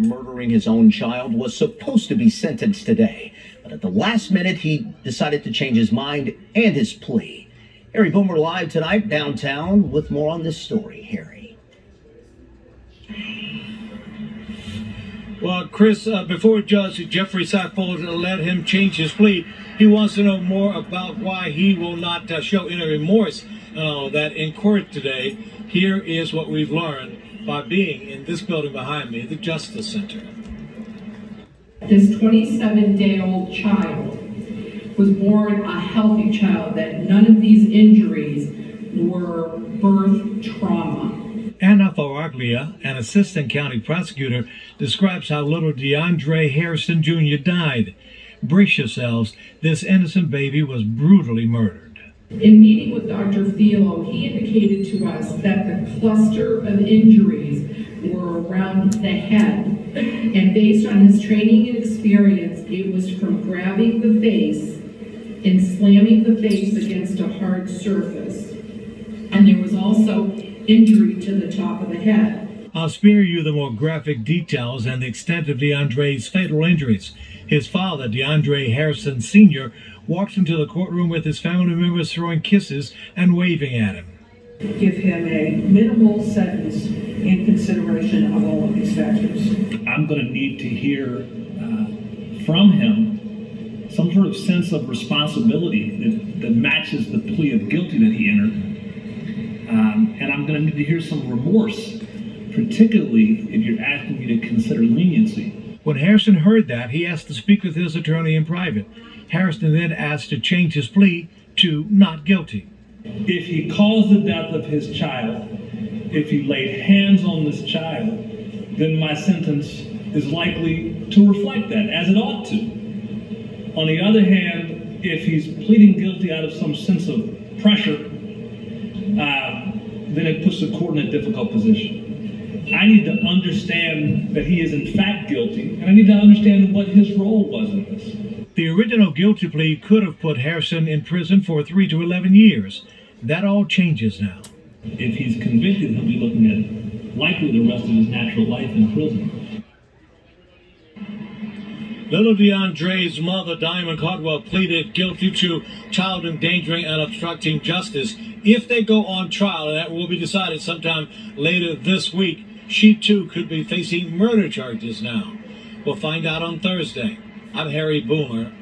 after murdering his own child, was supposed to be sentenced today. But at the last minute, he decided to change his mind and his plea. Harry Boomer live tonight downtown with more on this story. Harry. Well, Chris, before Judge Jeffrey Saffold let him change his plea, he wants to know more about why he will not show any remorse that in court today. Here is what we've learned by being in this building behind me, the Justice Center. This 27-day-old child was born a healthy child, that none of these injuries were birth trauma. Anna Faraglia, an assistant county prosecutor, describes how little DeAndre Harrison Jr. died. Brace yourselves, this innocent baby was brutally murdered. In meeting with Dr. Philo, he indicated to us that the cluster of injuries were around the head, and based on his training and experience, it was from grabbing the face and slamming the face against a hard surface. And there was also injury to the top of the head. I'll spare you the more graphic details and the extent of DeAndre's fatal injuries. His father, DeAndre Harrison Sr., walked into the courtroom with his family members throwing kisses and waving at him. Give him a minimal sentence in consideration of all of these factors. I'm going to need to hear from him some sort of sense of responsibility that matches the plea of guilty that he entered. And I'm going to need to hear some remorse, particularly if you're asking me to consider leniency. When Harrison heard that, he asked to speak with his attorney in private. Harrison then asked to change his plea to not guilty. If he caused the death of his child, if he laid hands on this child, then my sentence is likely to reflect that, as it ought to. On the other hand, if he's pleading guilty out of some sense of pressure, then it puts the court in a difficult position. I need to understand that he is in fact guilty, and I need to understand what his role was in this. The original guilty plea could have put Harrison in prison for 3 to 11 years. That all changes now. If he's convicted, he'll be looking at likely the rest of his natural life in prison. Little DeAndre's mother, Diamond Caldwell, pleaded guilty to child endangering and obstructing justice. If they go on trial, and that will be decided sometime later this week, she too could be facing murder charges now. We'll find out on Thursday. I'm Harry Boomer.